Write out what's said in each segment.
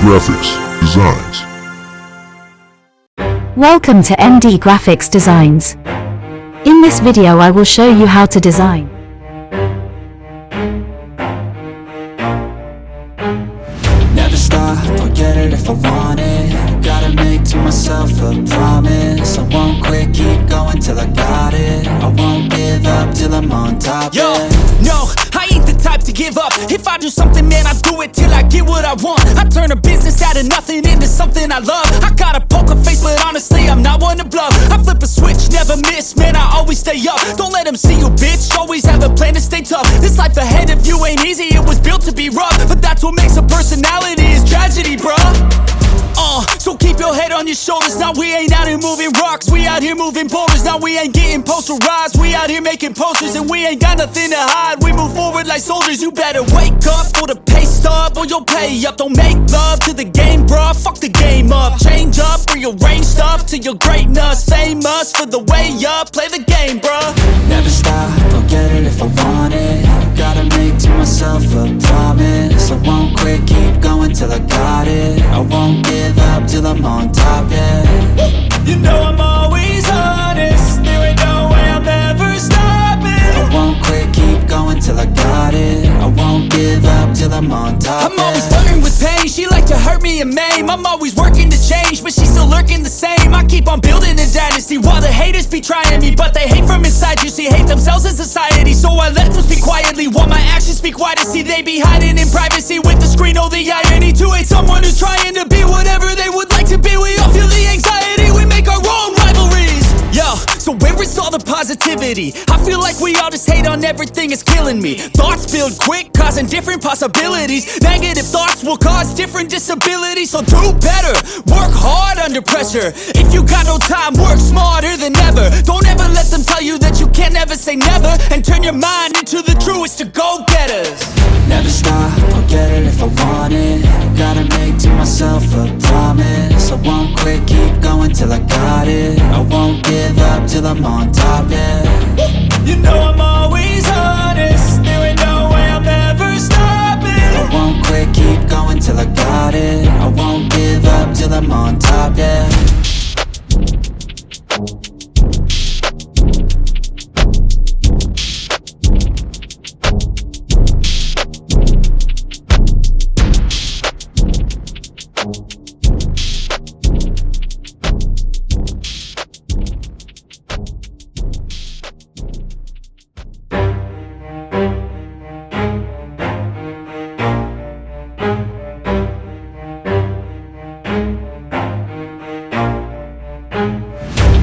Graphics Designs. Welcome to MD Graphics Designs. In this video I will show you how to design Never stop, I'll get it if I want it. Gotta make to myself a promise. I won't quit, keep going till I got it. I won't give up till I'm on top. Yo, no, I ain't the type to give up. If I do something, man, I do it till I get what I want. I turn a business out of nothing into something I love. I got a poker face, but honestly, I'm not one to bluff. I flip a switch, never miss, man, I always stay up. Don't let them see you, bitch, always have a plan to stay tough. This life ahead of you ain't easy, it was built to be rough. But that's what makes a personality, is tragedy, bruh. So keep your head on your shoulders. Now we ain't out here moving rocks, we out here moving boulders. Now we ain't getting posterized, we out here making posters. And we ain't got nothing to hide, we move forward like soldiers. You better wake up for the pay stub or you'll pay up. Don't make love to the game, bruh, fuck the game up. Change up, rearrange stuff to your greatness. Famous for the way up, play the game, bruh. Never stop, I'll get it if I want it. Gotta make to myself a promise. I won't quit, keep going till I got it. I won't give up till I'm on top, yeah. You know I'm always honest, there ain't no way I'm ever stopping. I won't quit, keep going till I got it. I won't give up till I'm on top, I'm always flirting with pain, she like to hurt me and maim. I'm always working to change, but she's still lurking the same. I keep on building a dynasty while the haters be trying me. But they hate from inside, you see, hate themselves in society. So I let them speak quietly while my actions speak wider. See, they be hiding in privacy with the screen, oh the irony. To hate someone who's trying to be whatever they would like to be. We all feel the anxiety, we make our own rivalries. Yo, so where is all the positivity? I feel like we all just hate on everything, it's killing me. Thoughts build quick, causing different possibilities. Negative thoughts will cause different disabilities. So do better, work hard under pressure. If you got no time, work smarter than ever. Don't ever let them tell you that you can't never say never. And turn your mind into the truest of go-getters. Never stop, I'll get it if I want it. Gotta make to myself a promise. I won't quit, keep going till I got it. I won't give up till I'm on top, yeah. You know I'm always honest, there ain't no way I'm ever stopping. I won't quit, keep going till I got it. I won't give up till I'm on top, yeah.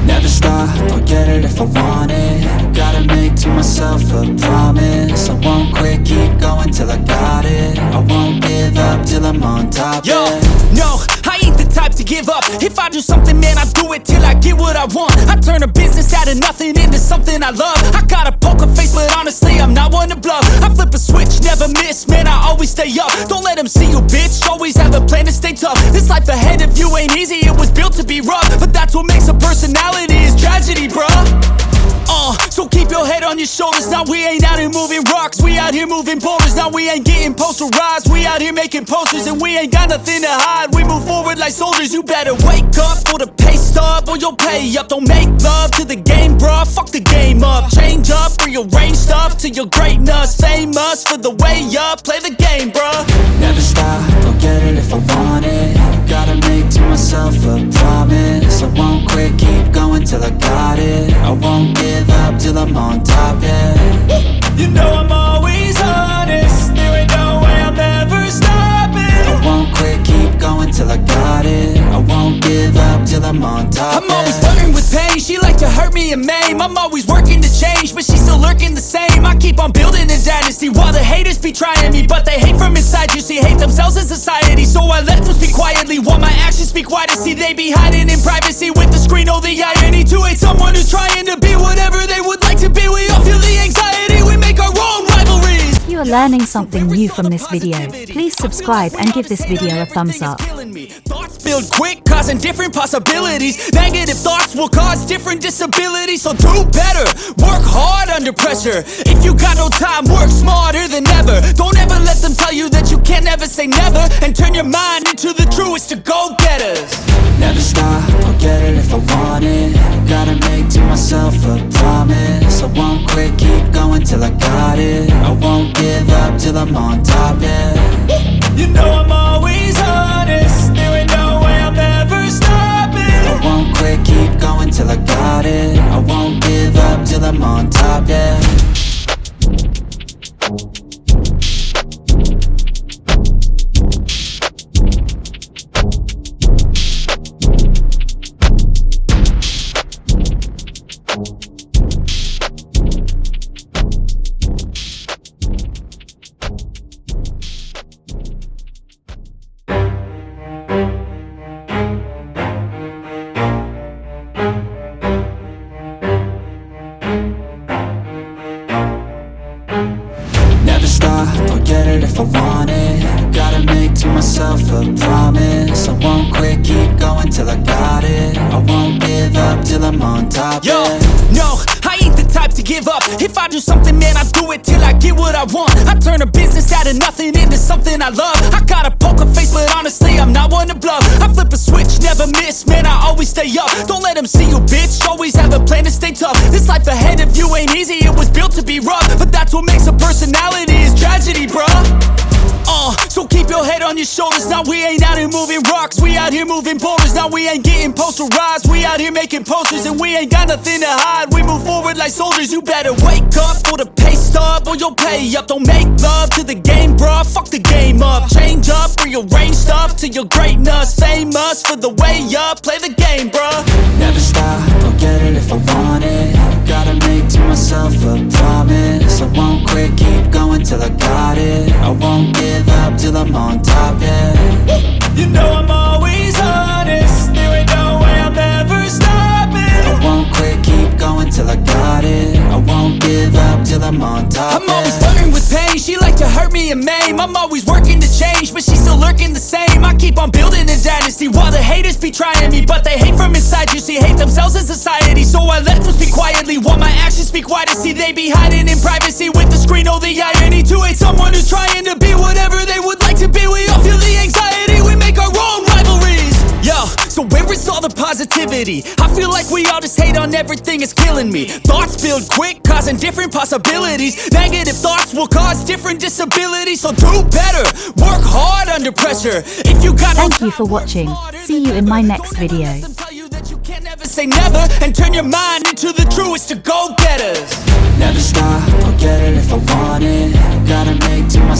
Never stop, I'll get it if I want it. Gotta make to myself a promise. I won't quit, keep going till I got it. I won't give up till I'm on top, Yo, yeah. no, I ain't the type to give up. If I do something, man, I do it till I get what I want. I turn a business out of nothing into something I love. I got a poker face, but honestly, I'm not one to bluff. I flip a switch, never miss, man, I always stay up. Don't let them see you, bitch, always have a plan to stay tough. This life ahead of you ain't easy, it was built to be rough. But that's what makes a personality, is tragedy, bruh. So keep your head on your shoulders. Now we ain't out here moving rocks, we out here moving boulders. Now we ain't getting posterized, we out here making posters. And we ain't got nothing to hide, we move forward like soldiers. You better wake up for the pay stub or you'll pay up. Don't make love to the game, bruh, fuck the game up. Change up, rearrange stuff to your greatness. Famous for the way up, play the game, bruh. Never stop, I'll get it if I want it. Gotta make to myself a promise. I won't quit, keep going till I got it. I won't give up till I'm on top, yeah. You know I'm always honest, there ain't no way I'm ever stopping. I won't quit, keep going till I got it. I won't give up till I'm on top, I'm always flirting with pain, she like to hurt me and maim. I'm always working to change, but she's still lurking the same. I keep on building a dynasty while the haters be trying me. But they hate from inside, you see, hate themselves in society. So I let them speak quietly while my actions speak wider. See, they be hiding in privacy with the screen, oh the irony. To hate someone who's trying to be whatever they would like to be. We all feel the anxiety, we make our own rivalries. If you are learning something new from this video, please subscribe and give this video a thumbs up. me. Thoughts build quick, causing different possibilities. Negative thoughts will cause different disabilities. So do better, work hard under pressure. If you got no time, work smarter than ever. Don't ever let them tell you that you can't ever say never. And turn your mind into the truest of go-getters. Never stop, I'll get it if I want it. Gotta make to myself a promise. I won't quit, keep going till I got it. I won't give up till I'm on top, yeah. You know I'm always honest. There ain't no way I'm ever stopping. I won't quit, keep going till I got it. I won't give up till I'm on top, yeah. Never stop, I'll get it if I want it. Gotta make to myself a promise. I won't quit, keep going till I got it. I won't give up till I'm on top, Yo, yeah. no, I ain't the type to give up. If I do something, man, I do it till I get what I want. I turn a business out of nothing into something I love. I got a poker face, but honestly, I'm not one to bluff. I flip a switch, never miss, man, I always stay up. Don't let them see you, bitch, always have a plan to stay tough. This life ahead of you ain't easy, it was built to be rough. But that's what makes a personality, is tragedy, bruh. So keep your head on your shoulders. Now we ain't out here moving rocks, we out here moving boulders. Now we ain't getting posterized, we out here making posters. And we ain't got nothing to hide, we move forward like soldiers. You better wake up for the pay stub, or you'll pay up. Don't make love to the game, bruh, fuck the game up. Change up, rearrange stuff to your greatness. Famous for the way up, play the game, bruh. Never stop, I'll get it if I want it. Gotta make to myself a promise. I won't quit, keep going till I got it. I won't give up till I'm on top, yeah. You know I'm always honest. There ain't no way I'm ever stopping. I won't quit, keep going till I got it. I won't give up till I'm on top, I'm always flirting with pain, she like to hurt me and maim. I'm always working to change, but she's still lurking the same. I keep on building a dynasty while the haters be trying me. But they hate from inside, you see, hate themselves in society. So I let them speak quietly while my actions speak wider. See, they be hiding in privacy with the screen. Oh, the irony to hate someone who's trying to be whatever they would like to be. We all feel the anxiety, we make our own rivalries. Yo, so where is all the positivity? I feel like we all just hate on everything, it's killing me. Thoughts build quick, causing different possibilities. Negative thoughts will cause different disabilities. So do better, work hard under pressure. If you got Thank you for watching. See you in my next video. Never say never, and turn your mind into the truest of go-getters. Never stop, I'll get it if I want it. Gotta make to myself